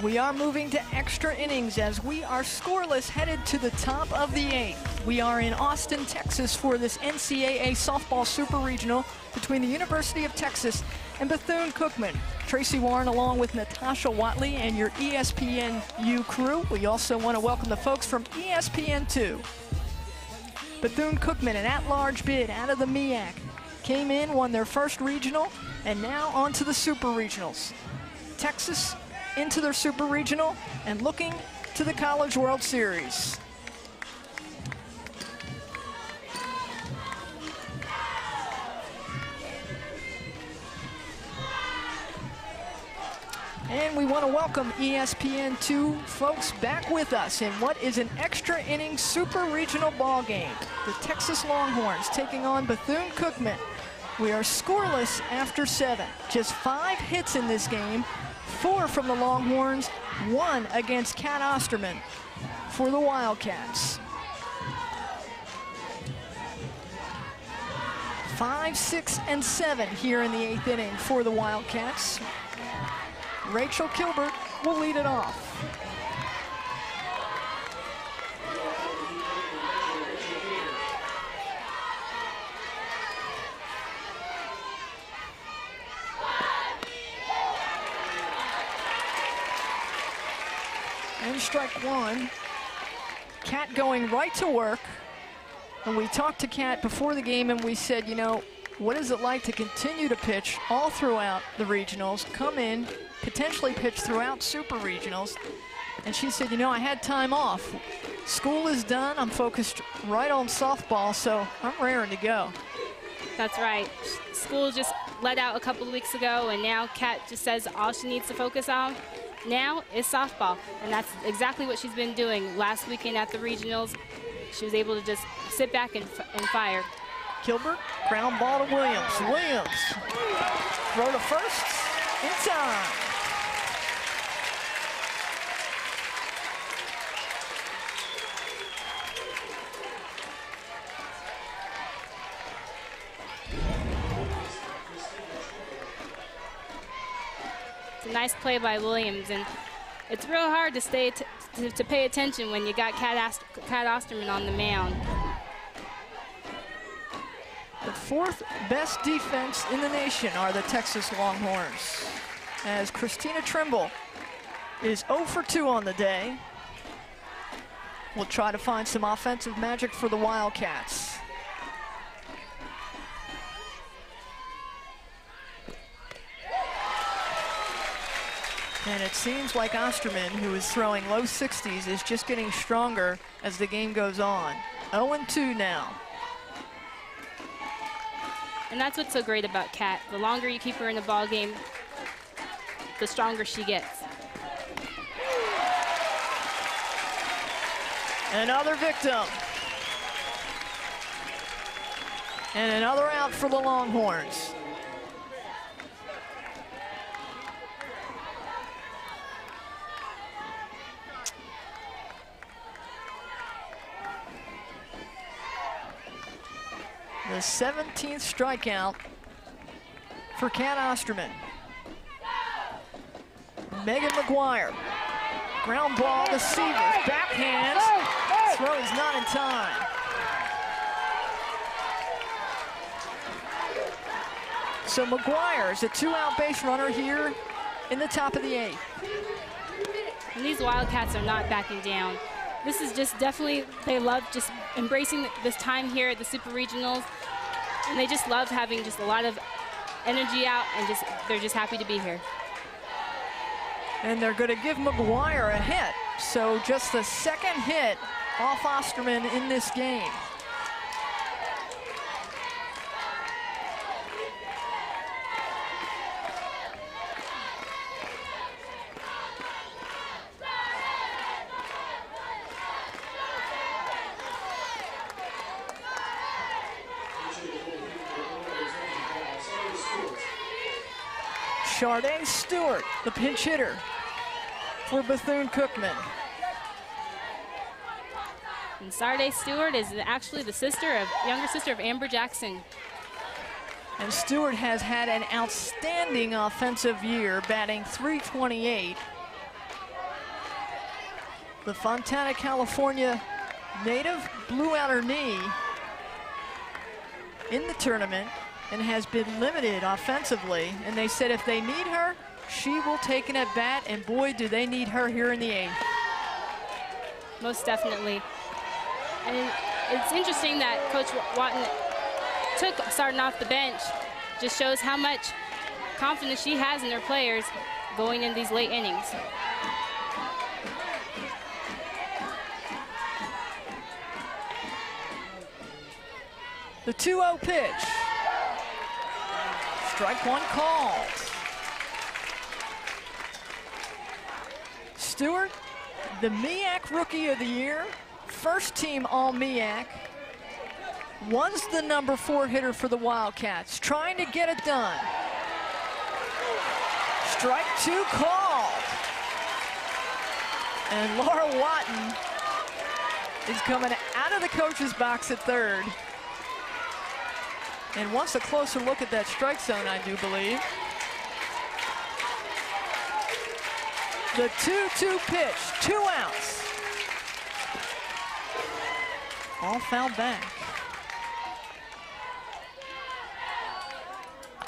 We are moving to extra innings as we are scoreless, headed to the top of the 8th. We are in Austin, Texas for this NCAA softball super regional between the University of Texas and Bethune-Cookman. Tracy Warren along with Natasha Watley and your ESPNU crew. We also want to welcome the folks from ESPN2. Bethune-Cookman, an at-large bid out of the MEAC, came in, won their first regional, and now on to the super regionals. Texas into their super regional and looking to the College World Series. And we want to welcome ESPN2 folks back with us in what is an extra inning super regional ball game. The Texas Longhorns taking on Bethune-Cookman. We are scoreless after 7. Just 5 hits in this game. 4 from the Longhorns, 1 against Cat Osterman for the Wildcats. 5, 6, and 7 here in the 8th inning for the Wildcats. Rachel Kilbert will lead it off. And strike 1. Kat going right to work. And we talked to Kat before the game and we said, you know, what is it like to continue to pitch all throughout the regionals, come in, potentially pitch throughout super regionals? And she said, you know, I had time off. School is done, I'm focused right on softball, so I'm raring to go. That's right. School just let out a couple of weeks ago, and now Kat just says all she needs to focus on now is softball, and that's exactly what she's been doing. Last weekend at the regionals, she was able to just sit back and fire. Kilbert, ground ball to Williams. Williams, throw to first, in time. It's a nice play by Williams, and it's real hard to stay to pay attention when you got Cat Osterman on the mound. The 4th best defense in the nation are the Texas Longhorns, as Christina Trimble is 0 for 2 on the day. We'll try to find some offensive magic for the Wildcats. And it seems like Osterman, who is throwing low 60s, is just getting stronger as the game goes on. 0-2 now. And that's what's so great about Kat. The longer you keep her in the ball game, the stronger she gets. Another victim. And another out for the Longhorns. The 17th strikeout for Kat Osterman. Megan McGuire, ground ball to Severs, backhands, throw is not in time. So McGuire is a 2-out base runner here in the top of the 8th. And these Wildcats are not backing down. This is just definitely, they love just embracing this time here at the Super Regionals. And they just love having just a lot of energy out, and they're just happy to be here. And they're going to give McGuire a hit. So just the 2nd hit off Osterman in this game. Sharday Stewart, the pinch hitter for Bethune-Cookman. And Sharday Stewart is actually the younger sister of Amber Jackson. And Stewart has had an outstanding offensive year, batting .328. The Fontana, California native blew out her knee in the tournament and has been limited offensively. And they said if they need her, she will take an at bat, and boy, do they need her here in the 8th. Most definitely. And it's interesting that Coach Watton took starting off the bench. Just shows how much confidence she has in her players going in these late innings. The 2-0 pitch. Strike one called. Stewart, the MEAC Rookie of the Year, first team All-MEAC, was the number 4 hitter for the Wildcats, trying to get it done. Strike 2 called. And Laura Watton is coming out of the coach's box at third and wants a closer look at that strike zone, I do believe. The 2-2 pitch, 2 outs. All fouled back.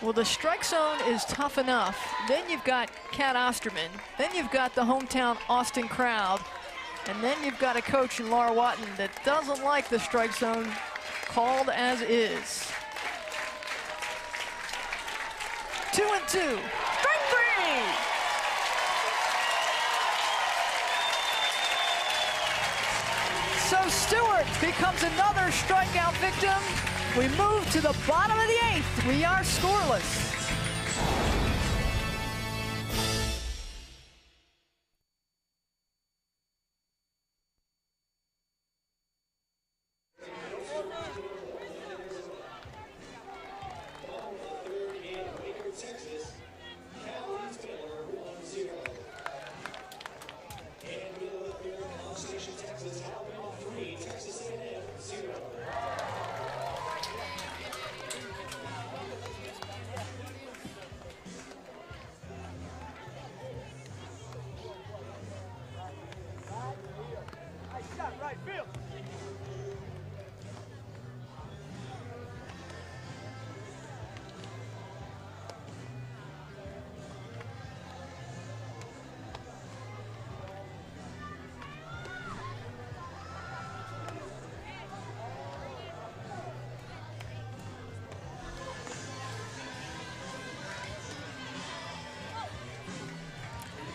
Well, the strike zone is tough enough. Then you've got Kat Osterman. Then you've got the hometown Austin crowd. And then you've got a coach in Laura Watton that doesn't like the strike zone called as is. 2-2. Strike 3. So Stewart becomes another strikeout victim. We move to the bottom of the 8th. We are scoreless.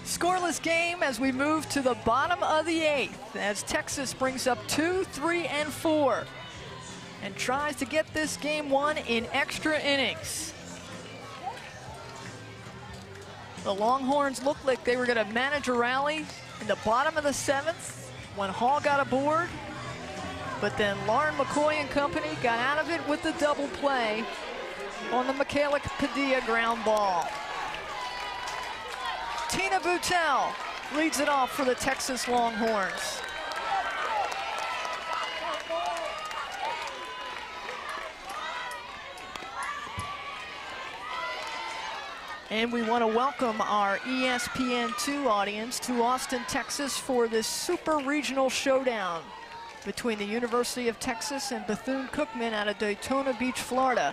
Scoreless game as we move to the bottom of the 8th as Texas brings up 2, 3, and 4 and tries to get this game won in extra innings. The Longhorns looked like they were going to manage a rally in the bottom of the 7th when Hall got aboard, but then Lauren McCoy and company got out of it with the double play on the Michaela Padilla ground ball. Tina Boutel leads it off for the Texas Longhorns. And we want to welcome our ESPN2 audience to Austin, Texas for this super regional showdown between the University of Texas and Bethune-Cookman out of Daytona Beach, Florida.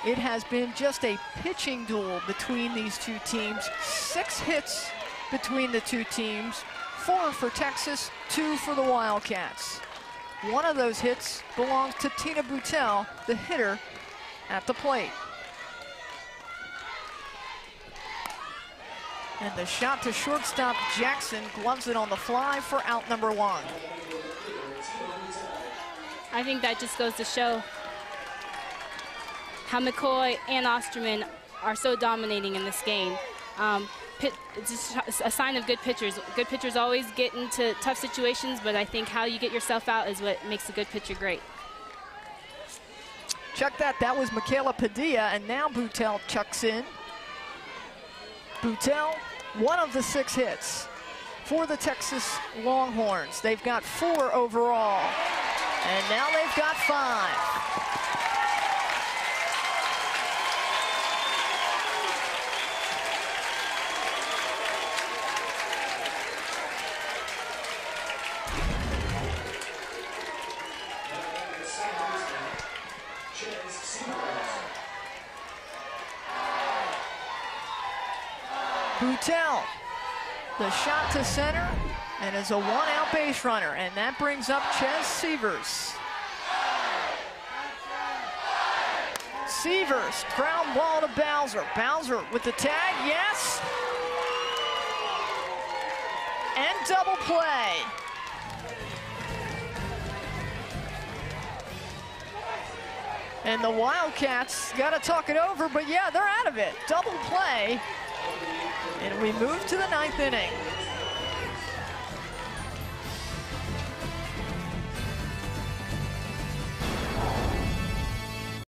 It has been just a pitching duel between these two teams. 6 hits between the two teams, 4 for Texas, 2 for the Wildcats. One of those hits belongs to Tina Boutel, the hitter at the plate. And the shot to shortstop Jackson gloves it on the fly for out number 1. I think that just goes to show how McCoy and Osterman are so dominating in this game. It's just a sign of good pitchers. Good pitchers always get into tough situations, but I think how you get yourself out is what makes a good pitcher great. Check that, that was Michaela Padilla, and now Boutel chucks in. Boutel, one of the 6 hits for the Texas Longhorns. They've got 4 overall, and now they've got 5. Boutel, the shot to center, and is a one-out base runner, and that brings up Ches Severs. Severs, ground ball to Bowser. Bowser with the tag, yes! And double play. And the Wildcats got to talk it over, but yeah, they're out of it. Double play. And we move to the 9th inning.